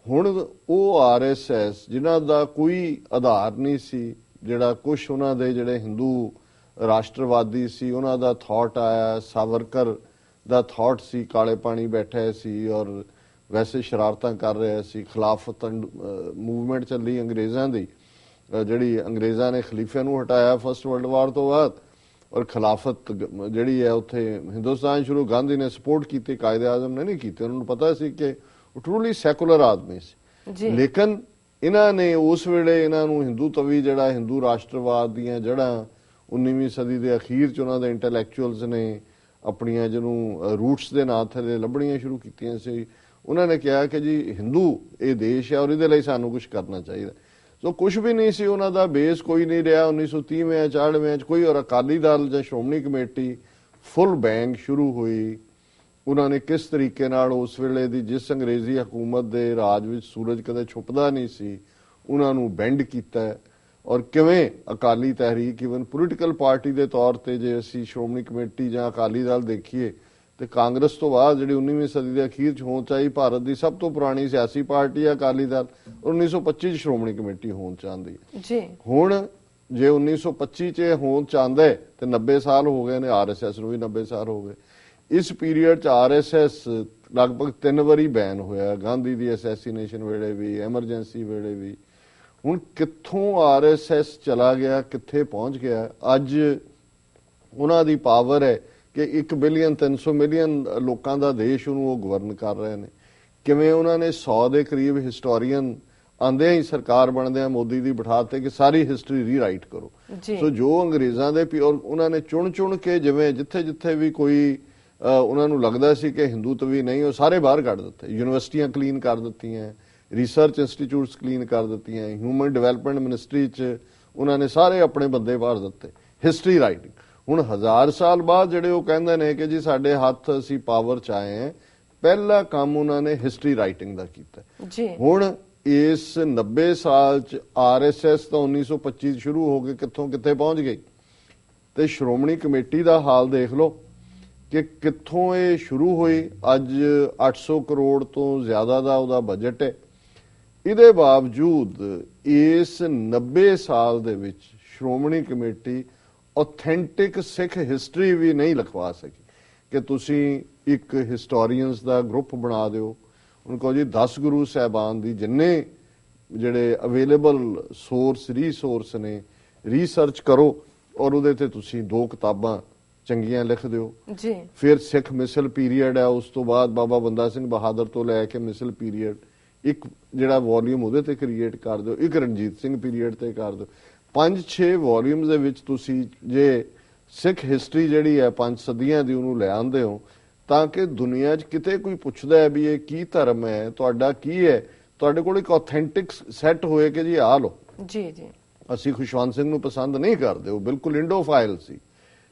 ਹੁਣ ਉਹ ਆਰਐਸਐਸ ਜਿਨ੍ਹਾਂ ਦਾ ਕੋਈ ਆਧਾਰ ਨਹੀਂ ਸੀ, ਜਿਹੜਾ ਕੁਝ ਉਹਨਾਂ ਦੇ ਜਿਹੜੇ ਹਿੰਦੂ ਰਾਸ਼ਟਰਵਾਦੀ ਸੀ ਉਹਨਾਂ ਦਾ ਥਾਟ ਆਇਆ, ਸਾਵਰਕਰ ਦਾ ਥਾਟ ਸੀ, ਕਾਲੇ ਪਾਣੀ ਬੈਠੇ ਸੀ ਔਰ ਵੈਸੇ ਸ਼ਰਾਰਤਾਂ ਕਰ ਰਿਹਾ ਸੀ, ਖਿਲਾਫਤ ਮੂਵਮੈਂਟ ਚੱਲੀ ਅੰਗਰੇਜ਼ਾਂ ਦੀ, ਜਿਹੜੀ ਅੰਗਰੇਜ਼ਾਂ ਨੇ ਖਲੀਫਿਆਂ ਨੂੰ ਹਟਾਇਆ ਫਸਟ ਵਰਲਡ ਵਾਰ ਤੋਂ ਬਾਅਦ, ਔਰ ਖਿਲਾਫਤ ਜਿਹੜੀ ਹੈ ਉੱਥੇ ਹਿੰਦੁਸਤਾਨ ਸ਼ੁਰੂ ਗਾਂਧੀ ਨੇ ਸਪੋਰਟ ਕੀਤੀ, ਕਾਇਦੇ ਆਜ਼ਮ ਨੇ ਨਹੀਂ ਕੀਤੀ। ਉਹਨਾਂ ਨੂੰ ਪਤਾ ਸੀ ਕਿ ਉਹ ਟਰੂਲੀ ਸੈਕੂਲਰ ਆਦਮੀ ਸੀ, ਲੇਕਿਨ ਇਹਨਾਂ ਨੇ ਉਸ ਵੇਲੇ ਇਹਨਾਂ ਨੂੰ ਹਿੰਦੂ ਤਵੀ ਜਿਹੜਾ ਹਿੰਦੂ ਰਾਸ਼ਟਰਵਾਦ ਦੀਆਂ ਜੜ੍ਹਾਂ 19ਵੀਂ ਸਦੀ ਦੇ ਅਖੀਰ 'ਚ ਉਹਨਾਂ ਦੇ ਇੰਟੈਲੈਕਚੁਅਲਸ ਨੇ ਆਪਣੀਆਂ ਜਿਹਨੂੰ ਰੂਟਸ ਦੇ ਨਾਂ ਥੱਲੇ ਲੱਭਣੀਆਂ ਸ਼ੁਰੂ ਕੀਤੀਆਂ ਸੀ। ਉਹਨਾਂ ਨੇ ਕਿਹਾ ਕਿ ਜੀ ਹਿੰਦੂ ਇਹ ਦੇਸ਼ ਹੈ ਔਰ ਇਹਦੇ ਲਈ ਸਾਨੂੰ ਕੁਝ ਕਰਨਾ ਚਾਹੀਦਾ। ਸੋ ਕੁਝ ਵੀ ਨਹੀਂ ਸੀ, ਉਹਨਾਂ ਦਾ ਬੇਸ ਕੋਈ ਨਹੀਂ ਰਿਹਾ। 1930 ਚ ਕੋਈ, ਔਰ ਅਕਾਲੀ ਦਲ ਜਾਂ ਸ਼੍ਰੋਮਣੀ ਕਮੇਟੀ ਫੁੱਲ ਬੈਂਗ ਸ਼ੁਰੂ ਹੋਈ। ਉਹਨਾਂ ਨੇ ਕਿਸ ਤਰੀਕੇ ਨਾਲ ਉਸ ਵੇਲੇ ਦੀ ਜਿਸ ਅੰਗਰੇਜ਼ੀ ਹਕੂਮਤ ਦੇ ਰਾਜ ਵਿੱਚ ਸੂਰਜ ਕਦੇ ਛੁਪਦਾ ਨਹੀਂ ਸੀ, ਉਹਨਾਂ ਨੂੰ ਬੈਂਡ ਕੀਤਾ। ਔਰ ਕਿਵੇਂ ਅਕਾਲੀ ਤਹਿਰੀਕ ਇਵਨ ਪੋਲੀਟੀਕਲ ਪਾਰਟੀ ਦੇ ਤੌਰ ਤੇ ਜੇ ਅਸੀਂ ਸ਼੍ਰੋਮਣੀ ਕਮੇਟੀ ਜਾਂ ਅਕਾਲੀ ਦਲ ਦੇਖੀਏ ਤੇ ਕਾਂਗਰਸ ਤੋਂ ਬਾਅਦ ਜਿਹੜੀ 19ਵੀਂ ਸਦੀ ਦੇ ਅਖੀਰ 'ਚ ਹੋਂਦ 'ਚ ਆਈ ਭਾਰਤ ਦੀ ਸਭ ਤੋਂ ਪੁਰਾਣੀ ਸਿਆਸੀ ਪਾਰਟੀ ਹੈ ਅਕਾਲੀ ਦਲ। 1925 'ਚ ਸ਼੍ਰੋਮਣੀ ਕਮੇਟੀ ਹੋਂਦ 'ਚ ਆਉਂਦੀ ਜੀ। ਹੁਣ ਜੇ 1925 'ਚ ਹੋਂਦ 'ਚ ਆਉਂਦਾ ਤੇ 90 ਸਾਲ ਹੋ ਗਏ ਨੇ, ਆਰਐਸਐਸ ਨੂੰ ਵੀ 90 ਸਾਲ ਹੋ ਗਏ। ਇਸ ਪੀਰੀਅਡ 'ਚ ਆਰਐਸਐਸ ਲਗਭਗ 3 ਵਾਰੀ ਬੈਨ ਹੋਇਆ, ਗਾਂਧੀ ਦੀ ਅਸੈਸੀਨੇਸ਼ਨ ਵੇਲੇ ਵੀ, ਐਮਰਜੈਂਸੀ ਵੇਲੇ ਵੀ। ਹੁਣ ਕਿੱਥੋਂ ਆਰਐਸਐਸ ਚਲਾ ਗਿਆ, ਕਿੱਥੇ ਪਹੁੰਚ ਗਿਆ। ਅੱਜ ਉਹਨਾਂ ਦੀ ਪਾਵਰ ਹੈ ਕਿ 1 ਬਿਲੀਅਨ 300 ਮਿਲੀਅਨ ਲੋਕਾਂ ਦਾ ਦੇਸ਼ ਉਹਨੂੰ ਉਹ ਗਵਰਨ ਕਰ ਰਹੇ ਨੇ। ਕਿਵੇਂ ਉਹਨਾਂ ਨੇ 100 ਦੇ ਕਰੀਬ ਹਿਸਟੋਰੀਅਨ ਆਂਦੇ ਹੀ ਸਰਕਾਰ ਬਣਦਿਆਂ ਮੋਦੀ ਦੀ ਬਿਠਾਤੇ ਕਿ ਸਾਰੀ ਹਿਸਟਰੀ ਰੀਰਾਈਟ ਕਰੋ। ਸੋ ਜੋ ਅੰਗਰੇਜ਼ਾਂ ਦੇ ਉਹਨਾਂ ਨੇ ਚੁਣ ਕੇ ਜਿਵੇਂ ਜਿੱਥੇ ਵੀ ਕੋਈ ਉਹਨਾਂ ਨੂੰ ਲੱਗਦਾ ਸੀ ਕਿ ਹਿੰਦੂਤਵੀ ਨਹੀਂ, ਉਹ ਸਾਰੇ ਬਾਹਰ ਕੱਢ ਦਿੱਤੇ। ਯੂਨੀਵਰਸਿਟੀਆਂ ਕਲੀਨ ਕਰ ਦਿੱਤੀਆਂ, ਰਿਸਰਚ ਇੰਸਟੀਚਿਊਟਸ ਕਲੀਨ ਕਰ ਦਿੱਤੀਆਂ, ਹਿਊਮਨ ਡਿਵੈਲਪਮੈਂਟ ਮਿਨਿਸਟਰੀ 'ਚ ਉਹਨਾਂ ਨੇ ਸਾਰੇ ਆਪਣੇ ਬੰਦੇ ਭਰ ਦਿੱਤੇ। ਹਿਸਟਰੀ ਰਾਈਟਿੰਗ ਹੁਣ 1000 ਸਾਲ ਬਾਅਦ ਜਿਹੜੇ ਉਹ ਕਹਿੰਦੇ ਨੇ ਕਿ ਜੀ ਸਾਡੇ ਹੱਥ ਅਸੀਂ ਪਾਵਰ ਚ ਆਏ ਹਾਂ, ਪਹਿਲਾ ਕੰਮ ਉਹਨਾਂ ਨੇ ਹਿਸਟਰੀ ਰਾਈਟਿੰਗ ਦਾ ਕੀਤਾ ਜੀ। ਹੁਣ ਇਸ 90 ਸਾਲ ਚ ਆਰਐਸਐਸ ਤਾਂ 1925 ਸ਼ੁਰੂ ਹੋ ਕੇ ਕਿੱਥੋਂ ਕਿੱਥੇ ਪਹੁੰਚ ਗਈ, ਤੇ ਸ਼੍ਰੋਮਣੀ ਕਮੇਟੀ ਦਾ ਹਾਲ ਦੇਖ ਲਓ ਕਿ ਕਿੱਥੋਂ ਇਹ ਸ਼ੁਰੂ ਹੋਈ। ਅੱਜ 800 ਕਰੋੜ ਤੋਂ ਜ਼ਿਆਦਾ ਦਾ ਉਹਦਾ ਬਜਟ ਹੈ। ਇਹਦੇ ਬਾਵਜੂਦ ਇਸ 90 ਸਾਲ ਦੇ ਵਿੱਚ ਸ਼੍ਰੋਮਣੀ ਕਮੇਟੀ ਆਥੈਂਟਿਕ ਸਿੱਖ ਹਿਸਟਰੀ ਵੀ ਨਹੀਂ ਲਿਖਵਾ ਸਕੀ ਕਿ ਤੁਸੀਂ ਇੱਕ ਹਿਸਟੋਰੀਅਨਸ ਦਾ ਗਰੁੱਪ ਬਣਾ ਦਿਓ, ਉਹਨਾਂ ਕੋਲ ਜੀ 10 ਗੁਰੂ ਸਾਹਿਬਾਨ ਦੀ ਜਿੰਨੇ ਜਿਹੜੇ ਅਵੇਲੇਬਲ ਸੋਰਸ ਰੀਸੋਰਸ ਨੇ ਰਿਸਰਚ ਕਰੋ ਔਰ ਉਹਦੇ ਤੇ ਤੁਸੀਂ 2 ਕਿਤਾਬਾਂ ਚੰਗੀਆਂ ਲਿਖ ਦਿਓ ਜੀ। ਫਿਰ ਸਿੱਖ ਮਿਸਲ ਪੀਰੀਅਡ ਹੈ, ਉਸ ਤੋਂ ਬਾਅਦ ਬਾਬਾ ਬੰਦਾ ਸਿੰਘ ਬਹਾਦਰ ਤੋਂ ਲੈ ਕੇ ਮਿਸਲ ਪੀਰੀਅਡ ਇੱਕ ਜਿਹੜਾ ਵੋਲਿਊਮ ਉਹਦੇ ਤੇ ਕ੍ਰੀਏਟ ਕਰ ਦਿਓ, ਇੱਕ ਰਣਜੀਤ ਸਿੰਘ ਪੀਰੀਅਡ ਤੇ ਕਰ ਦਿਓ। 5-6 ਵੋਲਿਊਮਸ ਦੇ ਵਿੱਚ ਤੁਸੀਂ ਜੇ ਸਿੱਖ ਹਿਸਟਰੀ ਜਿਹੜੀ ਹੈ 5 ਸਦੀਆਂ ਦੀ ਉਹਨੂੰ ਲੈ ਆਉਂਦੇ ਹੋ, ਤਾਂ ਕਿ ਦੁਨੀਆ 'ਚ ਕਿਤੇ ਕੋਈ ਪੁੱਛਦਾ ਹੈ ਵੀ ਇਹ ਕੀ ਧਰਮ ਹੈ, ਤੁਹਾਡਾ ਕੀ ਹੈ, ਤੁਹਾਡੇ ਕੋਲ ਇੱਕ ਆਥੈਂਟਿਕ ਸੈੱਟ ਹੋਏ ਕਿ ਜੀ ਆ ਲਓ। ਜੀ ਜੀ। ਅਸੀਂ ਖੁਸ਼ਵੰਤ ਸਿੰਘ ਨੂੰ ਪਸੰਦ ਨਹੀਂ ਕਰਦੇ, ਉਹ ਬਿਲਕੁਲ ਇੰਡੋਫਾਈਲ ਸੀ,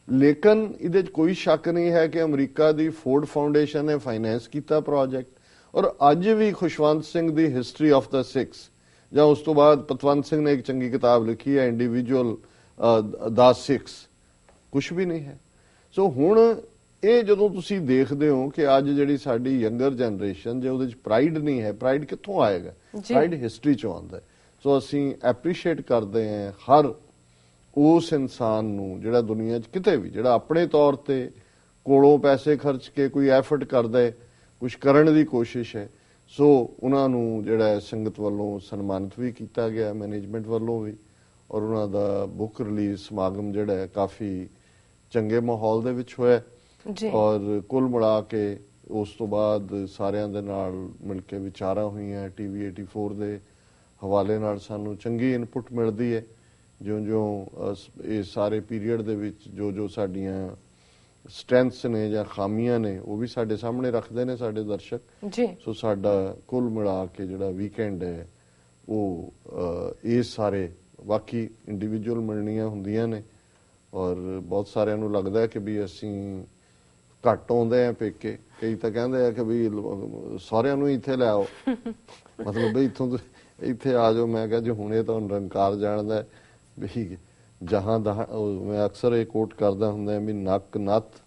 ਲੇਕਿਨ ਇਹਦੇ 'ਚ ਕੋਈ ਸ਼ੱਕ ਨਹੀਂ ਹੈ ਕਿ ਅਮਰੀਕਾ ਦੀ ਫੋਰਡ ਫਾਊਂਡੇਸ਼ਨ ਨੇ ਫਾਈਨੈਂਸ ਕੀਤਾ ਪ੍ਰੋਜੈਕਟ, ਔਰ ਅੱਜ ਵੀ ਖੁਸ਼ਵੰਤ ਸਿੰਘ ਦੀ ਹਿਸਟਰੀ ਆਫ ਦਾ ਸਿੱਖਸ, ਜਾਂ ਉਸ ਤੋਂ ਬਾਅਦ ਪਤਵੰਤ ਸਿੰਘ ਨੇ ਇੱਕ ਚੰਗੀ ਕਿਤਾਬ ਲਿਖੀ ਹੈ ਇੰਡੀਵਿਜੂਅਲ ਦਾ ਸਿੱਖਸ, ਕੁਝ ਵੀ ਨਹੀਂ ਹੈ। ਸੋ ਹੁਣ ਇਹ ਜਦੋਂ ਤੁਸੀਂ ਦੇਖਦੇ ਹੋ ਕਿ ਅੱਜ ਜਿਹੜੀ ਸਾਡੀ ਯੰਗਰ ਜਨਰੇਸ਼ਨ ਜੇ ਉਹਦੇ 'ਚ ਪ੍ਰਾਈਡ ਨਹੀਂ ਹੈ, ਪ੍ਰਾਈਡ ਕਿੱਥੋਂ ਆਏਗਾ? ਪ੍ਰਾਈਡ ਹਿਸਟਰੀ 'ਚੋਂ ਆਉਂਦਾ ਹੈ। ਸੋ ਅਸੀਂ ਐਪਰੀਸ਼ੀਏਟ ਕਰਦੇ ਹਾਂ ਹਰ ਉਸ ਇਨਸਾਨ ਨੂੰ ਜਿਹੜਾ ਦੁਨੀਆ 'ਚ ਕਿਤੇ ਵੀ ਜਿਹੜਾ ਆਪਣੇ ਤੌਰ ਤੇ ਕੋਲੋਂ ਪੈਸੇ ਖਰਚ ਕੇ ਕੋਈ ਐਫਰਟ ਕਰਦਾ ਹੈ, ਕੁਝ ਕਰਨ ਦੀ ਕੋਸ਼ਿਸ਼ ਹੈ। ਸੋ ਉਹਨਾਂ ਨੂੰ ਜਿਹੜਾ ਸੰਗਤ ਵੱਲੋਂ ਸਨਮਾਨਿਤ ਵੀ ਕੀਤਾ ਗਿਆ, ਮੈਨੇਜਮੈਂਟ ਵੱਲੋਂ ਵੀ, ਔਰ ਉਹਨਾਂ ਦਾ ਬੁੱਕ ਰਿਲੀਜ਼ ਸਮਾਗਮ ਜਿਹੜਾ ਹੈ ਕਾਫੀ ਚੰਗੇ ਮਾਹੌਲ ਦੇ ਵਿੱਚ ਹੋਇਆ ਜੀ। ਔਰ ਕੁੱਲ ਮਿਲਾ ਕੇ ਉਸ ਤੋਂ ਬਾਅਦ ਸਾਰਿਆਂ ਦੇ ਨਾਲ ਮਿਲ ਕੇ ਵਿਚਾਰਾਂ ਹੋਈਆਂ। ਟੀਵੀ 84 ਦੇ ਹਵਾਲੇ ਨਾਲ ਸਾਨੂੰ ਚੰਗੀ ਇਨਪੁਟ ਮਿਲਦੀ ਹੈ, ਜਿਉਂ-ਜਿਉਂ ਇਹ ਸਾਰੇ ਪੀਰੀਅਡ ਦੇ ਵਿੱਚ ਜੋ ਸਾਡੀਆਂ ਸਟਰੈਂਥਸ ਨੇ ਜਾਂ ਖਾਮੀਆਂ ਨੇ ਉਹ ਵੀ ਸਾਡੇ ਸਾਹਮਣੇ ਰੱਖਦੇ ਨੇ ਸਾਡੇ ਦਰਸ਼ਕ ਜੀ। ਸੋ ਸਾਡਾ ਕੁੱਲ ਮਿਲਾ ਕੇ ਜਿਹੜਾ ਵੀਕਐਂਡ ਹੈ ਉਹ ਇਹ ਸਾਰੇ ਬਾਕੀ ਇੰਡੀਵਿਜੂਅਲ ਮਿਲਣੀਆਂ ਹੁੰਦੀਆਂ ਨੇ, ਔਰ ਬਹੁਤ ਸਾਰਿਆਂ ਨੂੰ ਲੱਗਦਾ ਹੈ ਕਿ ਵੀ ਅਸੀਂ ਘੱਟ ਆਉਂਦੇ ਆ ਪੇਕੇ। ਕਈ ਤਾਂ ਕਹਿੰਦੇ ਆ ਕਿ ਵੀ ਸਾਰਿਆਂ ਨੂੰ ਇੱਥੇ ਲੈ ਆਓ, ਮਤਲਬ ਵੀ ਇੱਥੋਂ ਇੱਥੇ ਆ ਜਾਓ। ਮੈਂ ਕਿਹਾ ਜੀ ਹੁਣੇ ਤਾਂ ਨਿਰੰਕਾਰ ਜਾਣਦਾ ਵੀ ਜਹਾਂ ਦਾ, ਮੈਂ ਅਕਸਰ ਇਹ ਕੋਟ ਕਰਦਾ ਹੁੰਦਾ ਵੀ ਨੱਕ ਨੱਥ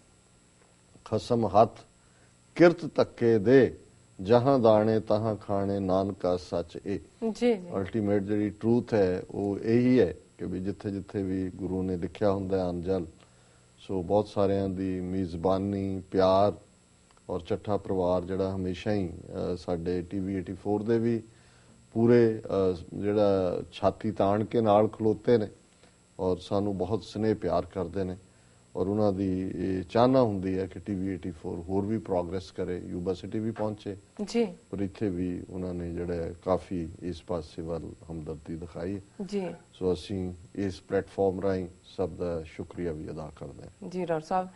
ਖਸਮ ਹੱਥ ਕਿਰਤ ਧੱਕੇ ਦੇ, ਜਹਾਂ ਦਾਣੇ ਤਹਾਂ ਖਾਣੇ ਨਾਨਕਾ ਸੱਚ ਇਹ। ਜੀ। ਅਲਟੀਮੇਟ ਜਿਹੜੀ ਟਰੂਥ ਹੈ ਉਹ ਇਹੀ ਹੈ ਕਿ ਵੀ ਜਿੱਥੇ ਜਿੱਥੇ ਵੀ ਗੁਰੂ ਨੇ ਲਿਖਿਆ ਹੁੰਦਾ ਅਨਜਲ। ਸੋ ਬਹੁਤ ਸਾਰਿਆਂ ਦੀ ਮੇਜ਼ਬਾਨੀ, ਪਿਆਰ ਔਰ ਚੱਠਾ ਪਰਿਵਾਰ ਜਿਹੜਾ ਹਮੇਸ਼ਾ ਹੀ ਸਾਡੇ ਟੀਵੀ 84 ਦੇ ਵੀ ਪੂਰੇ ਜਿਹੜਾ ਛਾਤੀ ਤਾਣ ਕੇ ਨਾਲ ਖਲੋਤੇ ਨੇ ਔਰ ਸਾਨੂੰ ਬਹੁਤ ਸਨੇਹ ਪਿਆਰ ਕਰਦੇ ਨੇ, ਔਰ ਉਹਨਾਂ ਦੀ ਇਹ ਚਾਹਨਾ ਹੁੰਦੀ ਹੈ ਕਿ ਟੀਵੀ 84 ਹੋਰ ਵੀ ਪ੍ਰੋਗਰੈਸ ਕਰੇ, ਯੂਬਾ ਸਿਟੀ ਵੀ ਪਹੁੰਚੇ ਜੀ। ਪਰ ਇੱਥੇ ਵੀ ਉਹਨਾਂ ਨੇ ਜਿਹੜਾ ਕਾਫੀ ਇਸ ਪਾਸੇ ਵੱਲ ਹਮਦਰਦੀ ਦਿਖਾਈ ਜੀ। ਸੋ ਅਸੀਂ ਇਸ ਪਲੇਟਫਾਰਮ ਰਾਹੀਂ ਸਭ ਦਾ ਸ਼ੁਕਰੀਆ ਵੀ ਅਦਾ ਕਰਦੇ ਹਾਂ। ਜੀ ਡਾਕਟਰ ਸਾਹਿਬ,